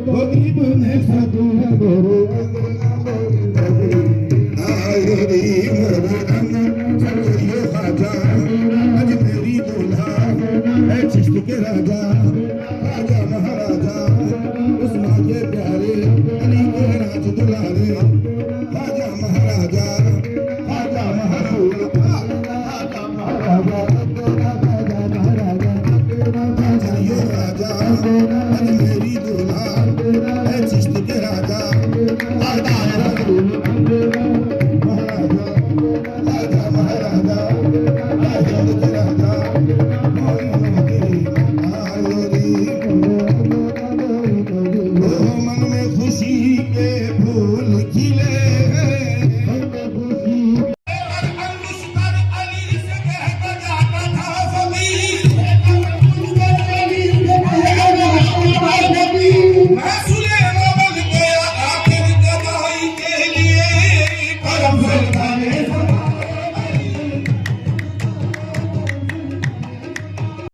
गरीब ने साधु गुरु चिश्त के राजा राजा महाराजा उस्मान के प्यारे अली के राज दुलारे राजा महाराजा राजा महाराजा राजा महाराजा ये राजा अज मेरी दूल्हा है चिश्त के राजा राजा महाराजा राजा महाराजा राजा के राजा